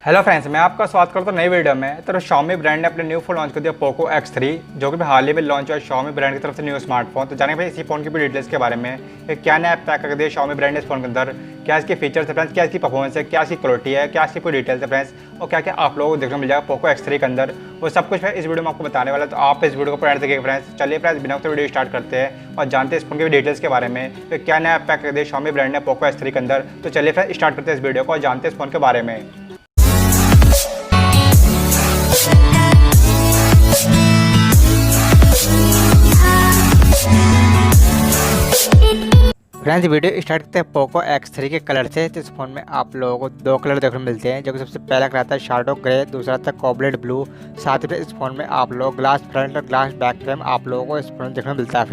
Hello friends, मैं आपका स्वागत करता हूँ नई वीडियो में। तो Xiaomi ब्रांड ने अपने न्यू फोन लॉन्च कर दिया POCO X3, जो कि हाल ही में लॉन्च हुआ Xiaomi ब्रांड की तरफ से न्यू स्मार्टफोन। तो जानेंगे भाई इसी फोन की भी डिटेल्स के बारे में कि क्या नया पैक कर दिया Xiaomi ब्रांड ने इस फोन के अंदर, क्या इसके फीचर्स है फ्रेंड्स, क्या इसकी परफॉर्मेंस है, क्या इसकी क्वालिटी है, क्या इसकी पूरी डिटेल्स है फ्रेंड्स, और क्या क्या आप लोगों को देखने को मिल जाएगा POCO X3 के अंदर, वो सब कुछ इस वीडियो में आपको बताने वाला है। तो आप इस वीडियो को पूरा देखिए फ्रेंड्स। चलिए फ्रेंड्स, बिना वक्त वीडियो स्टार्ट करते हैं और जानते हैं इस फोन की डिटेल्स के बारे में, तो क्या नया पैक कर दिया Xiaomi ब्रांड ने POCO X3 के अंदर। तो चलिए फ्रेंड्स स्टार्ट करते हैं इस वीडियो को और जानते हैं इस फोन के बारे में। फ्रेंड्स वीडियो स्टार्ट करते हैं POCO X3 के कलर से। तो इस फोन में आप लोगों को दो कलर देखने को मिलते हैं, जो कि सबसे पहला कलर आता है शाडो ग्रे, दूसरा आता है कोबल्ट ब्लू। साथ ही इस फोन में आप लोग ग्लास फ्रंट और ग्लास बैक फ्रेम आप लोगों को इस फोन में देखने को मिलता है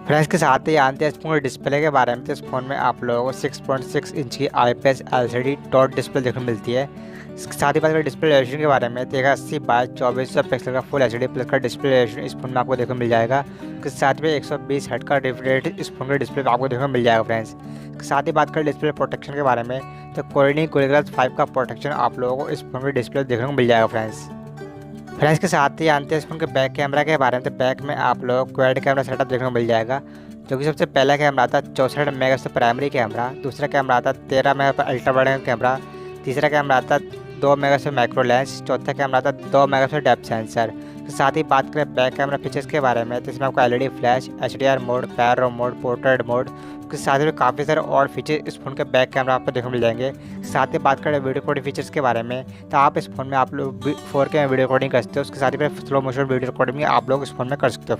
फ्रेंड्स के साथ ही जानते हैं इस फोन के डिस्प्ले के बारे में। तो इस फोन में आप लोगों को 6.6 इंच की IPS LCD डॉट डिस्प्ले देखने को मिलती है। इसके साथ ही बात करें डिस्प्ले रेजोल्यूशन के बारे में, तो 1080x2400 पिक्सल का फुल HD प्लस का डिस्प्ले रेजोल्यूशन इस फोन में आपको देखने को मिल जाएगा। इसके साथ में 120 हर्ट्ज का रिफ्रेश रेट इस फोन के डिस्प्ले पर आपको देखने को मिल जाएगा फ्रेंड्स। साथ ही बात करें डिस्प्ले प्रोटेक्शन के बारे में, तो कोर्निंग Gorilla Glass 5 का प्रोटेक्शन आप लोगों को इस फोन के डिस्प्ले देखने को मिल जाएगा फ्रेंड्स के साथ ही जानते हैं इस फोन के बैक कैमरा के बारे में। तो बैक में आप लोगों को क्वाड कैमरा सेटअप देखने को मिल जाएगा, जो कि सबसे पहला कैमरा आता है 64 मेगापिक्सल प्राइमरी कैमरा, दूसरा कैमरा आता है 13 मेगापिक्सल अल्ट्रा वाइड कैमरा, तीसरा कैमरा आता है 2 मेगापिक्सल मैक्रो लेंस, चौथा कैमरा आता है 2 मेगापिक्सल डेप्थ सेंसर। तो साथ ही बात करें बैक कैमरा फीचर्स के बारे में, तो इसमें आपको LED flash, HDR mode, panorama mode, portrait mode के साथ ही काफ़ी सारे और फीचर इस फोन के बैक कैमरा आपको देखने को मिल जाएंगे। साथ ही बात करें वीडियो रिकॉर्डिंग फीचर्स के बारे में, तो आप इस फोन में आप लोग 4K में वीडियो रिकॉर्डिंग कर सकते हो। उसके साथ ही स्लो मोशन वीडियो रिकॉर्डिंग आप लोग इस फोन में कर सकते हो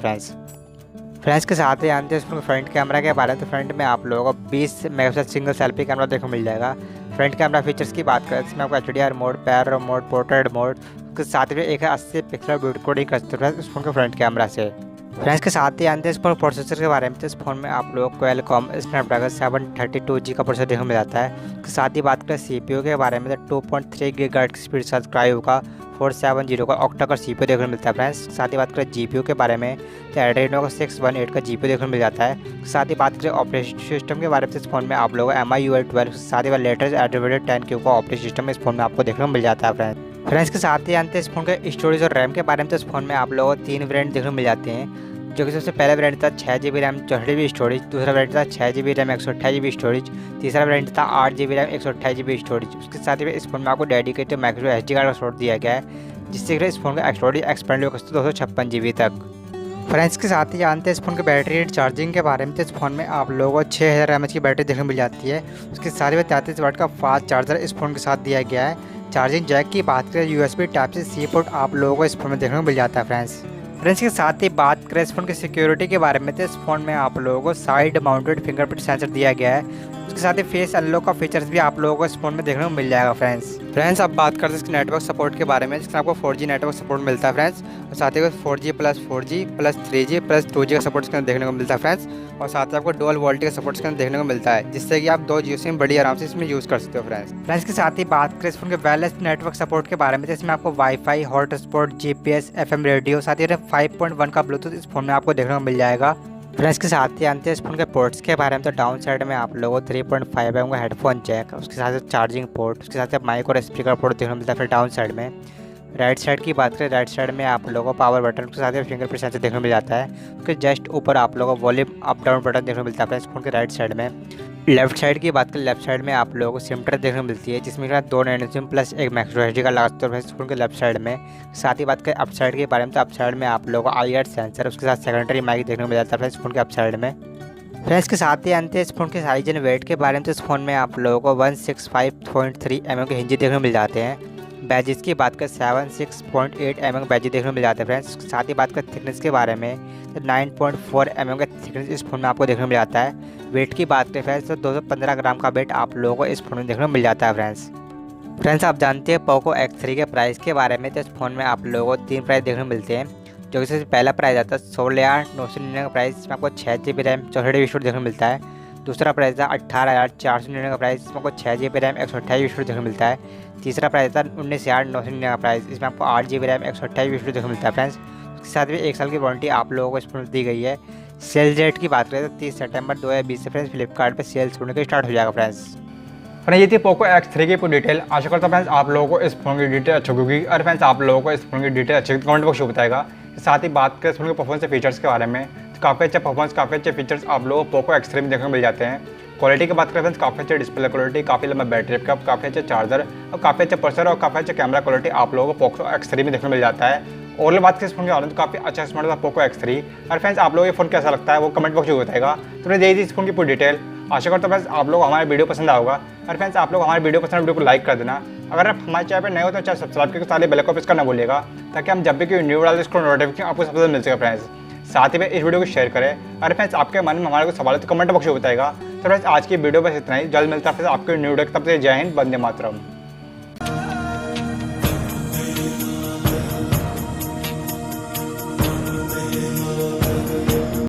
फ्रेंड्स के साथ ही जानते हैं इस फोन फ्रंट कैमरा के बारे में। तो फ्रंट में आप लोगों को 20 मेगापिक्सल सिंगल सेल्फी कैमरा देखने को मिल जाएगा। फ्रंट कैमरा फीचर्स की बात करें, इसमें आपको HDR mode, panorama mode, portrait mode के साथ में 80 पिक्सल वीडियो रिकॉर्डिंग कर सकते हो इस फोन के फ्रंट कैमरा से। फ्रेंड्स के साथ ही जानते हैं इस फोन प्रोसेसर के बारे में। तो इस फोन में आप लोग Qualcomm Snapdragon 732G का प्रोसेसर देखने को मिल जाता है। उसके साथ ही बात करें CPU के बारे में, तो 2.3 GHz की स्पीड साथ Kryo का 470 का Octa का CPU देखने को मिलता है फ्रेंड्स। साथ ही बात करें GPU के बारे में, तो Adreno का 618 का GPU देखने को मिल जाता है। साथ ही बात करें ऑपरेटिंग सिस्टम के बारे में, तो इस फोन में आप लोग MIUI 12 साथ ही लेटेस्ट Adreno 10Q का ऑपरेटिंग सिस्टम इस फोन में आपको देखने को मिल जाता है फ्रेंड्स के साथ ही जानते हैं इस फोन के स्टोरेज और रैम के बारे में। तो इस फोन में आप लोगों को 3 वेरिएंट देखने को मिल जाते हैं, जो कि सबसे पहला वेरिएंट था 6GB रैम 64GB स्टोरेज, दूसरा वेरिएंट था 6GB रैम 128GB स्टोरेज, तीसरा वेरिएंट था 8GB रैम 128GB स्टोरेज। उसके साथ ही इस फोन में आपको डेडिकेटेड माइक्रो SD कार्ड का स्लॉट दिया गया है, जिससे इस फोन का स्टोरेज एक्सपेंड हो सकता है 256GB तक। फ्रेंड्स के साथ ही जानते हैं इस फोन के बैटरी चार्जिंग के बारे में। तो इस फोन में आप लोगों को 6000 mAh की बैटरी देखने को मिल जाती है। उसके साथ ही 33 वाट का फास्ट चार्जर इस फोन के साथ दिया गया है। चार्जिंग जैक की बात करें, USB Type-C पोर्ट आप लोगों को इस फोन में देखने को मिल जाता है फ्रेंड्स के साथ ही बात करें इस फोन की सिक्योरिटी के बारे में। तो इस फोन में आप लोगों को साइड माउंटेड फिंगरप्रिंट सेंसर दिया गया है। उसके साथ ही फेस अनलॉक का फीचर्स भी आप लोगों को इस फोन में देखने को मिल जाएगा फ्रेंड्स अब बात करते हैं इसके नेटवर्क सपोर्ट के बारे में, जिसमें आपको 4G नेटवर्क सपोर्ट मिलता है फ्रेंड्स, और साथ ही 4G plus 4G plus 3G plus 2G का सपोर्ट इसके अंदर देखने को मिलता है फ्रेंड्स। और साथ ही आपको डुअल वोल्टी का सपोर्ट इसके अंदर देखने को मिलता है, जिससे कि आप 2 जियो सिम बड़ी आराम से इसमें यूज़ कर सकते हो फ्रेंड्स के साथ ही बात करें इस फोन के वायरलेस नेटवर्क सपोर्ट के बारे में, जिसमें आपको wifi, hotspot, GPS, FM radio, साथ ही 5.1 का ब्लूटूथ इस फोन में आपको देखने को मिल जाएगा। फ्रेंड्स के साथ ही जानते हैं इस फोन के पोर्ट्स के बारे में। तो डाउन साइड में आप लोगों को 3.5 mm का हेडफोन जैक, उसके साथ चार्जिंग पोर्ट, उसके साथ माइक और स्पीकर पोर्ट देखने को मिलता है फिर डाउन साइड में। राइट साइड की बात करें, राइट साइड में आप लोगों को पावर बटन, उसके साथ ही फिंगरप्रिंट सेंसर देखने को मिल जाता है। उसके जस्ट ऊपर आप लोगों को वॉल्यूम अप डाउन बटन देखने को मिलता है इस फोन के राइट साइड में। लेफ्ट साइड की बात करें, लेफ्ट साइड में आप लोगों को सिम ट्रे देखने को मिलती है, जिसमें 2 nano SIM plus 1 micro SD का लगाते हैं इस फोन के लेफ्ट साइड में। साथ ही बात करें अप साइड के बारे में, तो अप साइड में आप लोगों को IR सेंसर, उसके साथ सेकेंडरी माइक देखने को मिल जाता है इस फोन के अप साइड में। फ्रेंड्स के साथ ही जानते हैं इस फोन के साइज एंड वेट के बारे में। तो इस फोन में आप लोगों को 165.3 mm के हिंजी देखने को मिल जाते हैं। बैजेस की बात करें 76.8 mm बैजेस देखने को मिल जाते हैं फ्रेंड्स। साथ ही बात करें थिकनेस के बारे में, तो 9.4 mm का थिकनेस इस फोन में आपको देखने को मिल जाता है। वेट की बात करें फ्रेंड्स, तो 215 ग्राम का वेट आप लोगों को इस फोन में देखने को मिल जाता है फ्रेंड्स आप जानते हैं POCO X3 के प्राइस के बारे में। तो इस फोन में आप लोगों को 3 प्राइस देखने को मिलते हैं, जो कि सबसे पहला प्राइस आता है 16,999 का प्राइस, इसमें आपको 6GB रैम 64GB स्टोरेज देखने को मिलता है। दूसरा प्राइस था 18,499 का प्राइस, इसमें आपको 6GB रैम 128GB स्टोरेज देखने को मिलता है। तीसरा प्राइस था 19,999 का प्राइस, इसमें आपको 8GB रैम 128GB स्टोरेज देखने को मिलता है फ्रेंड्स। उसके साथ भी 1 साल की वारंटी आप लोगों को इस फोन में दी गई है। सेल डेट की बात करें तो 30 सितंबर 2020 से फ्रेंड्स फ्लिपकार्ट पे सेल्स होने के स्टार्ट हो जाएगा फ्रेंड्स। फ्रेंड्स ये थी पोको X3 की पूरी डिटेल। आशा करता हूँ फ्रेंड्स आप लोगों को इस फोन की डिटेल अच्छी होगी। और फ्रेंड्स आप लोगों को इस फोन की डिटेल अच्छी कमेंट बॉक्स में बताएगा। साथ ही बात करें इस फोन के परफॉर्मेंस के फीचर्स के बारे में, तो काफ़ी अच्छा परफॉर्मेंस, काफ़ी अच्छे फीचर्स आप लोगों को पोको X3 में देखने को मिल जाते हैं। क्वालिटी की बात करें फ्रेंड्स, काफ़ी अच्छे डिस्प्ले क्वालिटी, काफ़ी लंबा बैटरी बैकअप, काफ़ी अच्छा चार्जर और काफ़ी अच्छा प्रोसेसर और काफ़ी अच्छा कैमरा क्वालिटी आप लोगों को पोको X3 में देखने को मिल जाता है। और बात करें इस फोन के बारे में, तो काफ़ी अच्छा स्मार्ट था पोको X3। और फ्रेंड्स आप लोगों को ये फोन कैसा लगता है वो कमेंट बॉक्स में बताएगा। तो फ्रेंड्स यही थी इस फोन की पूरी डिटेल। आशा करता हूँ फ्रेंड्स आप लोग हमारे वीडियो पसंद आएगा। और फ्रेंड्स आप लोग हमारे वीडियो पसंद वीडियो को लाइक कर देना। अगर आप हमारे चैनल पर नए हो तो चैनल सब्सक्राइब करके सारे बेल को प्रेस करना भूलिएगा, ताकि हम जब भी कोई न्यू डालते उसको नोटिफिकेशन आपको सबसे पहले मिल सके फ्रेंड्स। साथ ही में इस वीडियो को शेयर करें। और फ्रेंड्स आपके मन में हमारे को सवाल है तो कमेंट बॉक्स में बताएगा। तो फ्रेंड्स आज की वीडियो बस इतना ही, जल्द मिलता है फिर आपके न्यू वीडियो। तब से जय हिंद, वंदे मातरम।